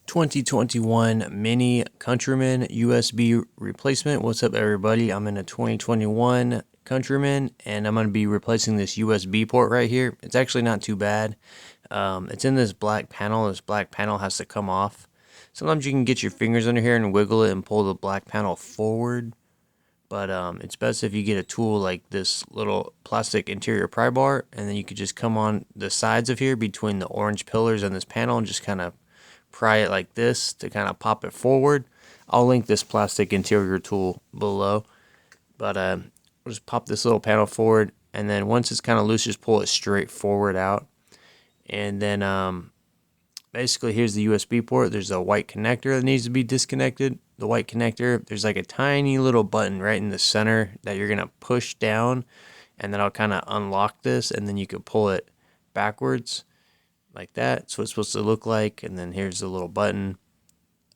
2021 Mini Countryman USB replacement. What's up, everybody? I'm in a 2021 Countryman, and I'm going to be replacing this USB port right here. It's actually not too bad. It's in this black panel. This black panel has to come off. Sometimes you can get your fingers under here and wiggle it and pull the black panel forward. But it's best if you get a tool like this little plastic interior pry bar, and then you could just come on the sides of here between the orange pillars and this panel and just kind of pry it like this to kind of pop it forward. I'll link this plastic interior tool below. But we'll just pop this little panel forward, and then once it's kind of loose, just pull it straight forward out. And then basically here's the USB port. There's a white connector that needs to be disconnected. The white connector, there's like a tiny little button right in the center that you're going to push down, and then I'll kind of unlock this, and then you can pull it backwards like that. That's what it's supposed to look like. And then here's the little button.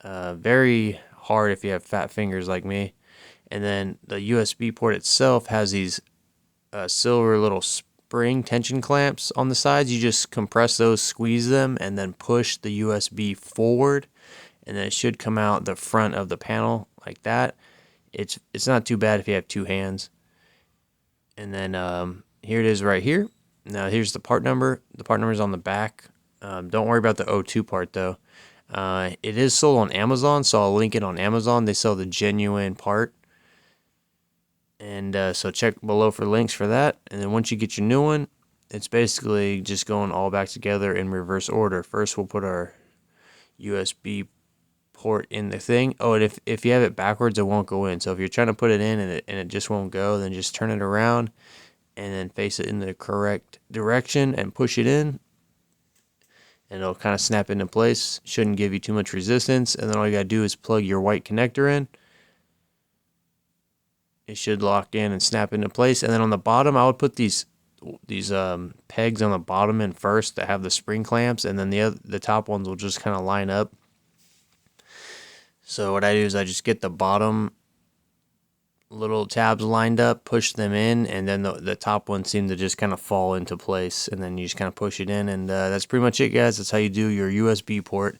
Very hard if you have fat fingers like me. And then the USB port itself has these silver little spring tension clamps on the sides. You just compress those, squeeze them, and then push the USB forward, and then it should come out the front of the panel like that. It's not too bad if you have two hands. And then here it is right here. Now here's the part number. The part number is on the back. Don't worry about the O2 part though. It is sold on Amazon, so I'll link it on Amazon. They sell the genuine part. And so check below for links for that. And then once you get your new one, it's basically just going all back together in reverse order. First we'll put our USB port in the thing. Oh, and if you have it backwards, it won't go in. So if you're trying to put it in and it just won't go, then just turn it around and then face it in the correct direction and push it in, and it'll kind of snap into place. Shouldn't give you too much resistance. And then all you gotta do is plug your white connector in. It should lock in and snap into place. And then on the bottom, I would put these pegs on the bottom in first that have the spring clamps, and then the top ones will just kind of line up. So what I do is I just get the bottom little tabs lined up, push them in, and then the top ones seem to just kind of fall into place, and then you just kind of push it in, and that's pretty much it, guys. That's how you do your USB port.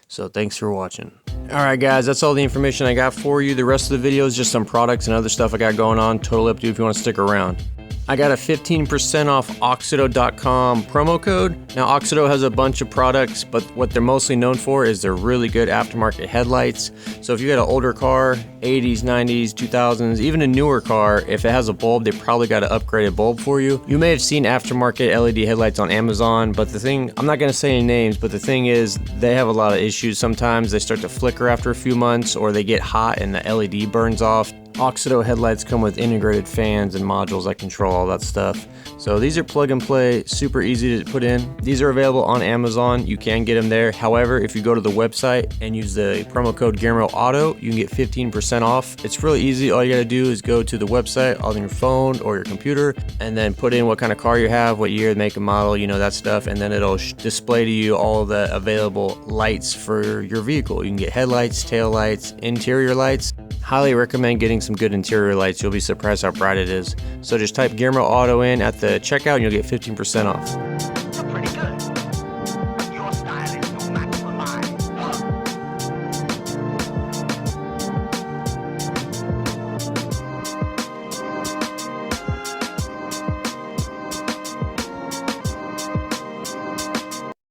So thanks for watching. Alright guys, that's all the information I got for you. The rest of the video is just some products and other stuff I got going on. Totally up to you if you want to stick around. I got a 15% off AUXITO.com promo code. Now AUXITO has a bunch of products, but what they're mostly known for is their really good aftermarket headlights. So if you got an older car, 80s, 90s, 2000s, even a newer car, if it has a bulb, they probably got an upgraded bulb for you. You may have seen aftermarket LED headlights on Amazon, but the thing, I'm not going to say any names, but the thing is they have a lot of issues. Sometimes they start to flicker after a few months, or they get hot and the LED burns off. AUXITO headlights come with integrated fans and modules that control all that stuff. So these are plug and play, super easy to put in. These are available on Amazon. You can get them there. However, if you go to the website and use the promo code GearmoAuto, you can get 15% off. It's really easy. All you gotta do is go to the website on your phone or your computer, and then put in what kind of car you have, what year, make, and model, you know, that stuff, and then it'll display to you all the available lights for your vehicle. You can get headlights, tail lights, interior lights. Highly recommend getting some good interior lights. You'll be surprised how bright it is. So just type GearmoAuto in at the checkout and you'll get 15% off.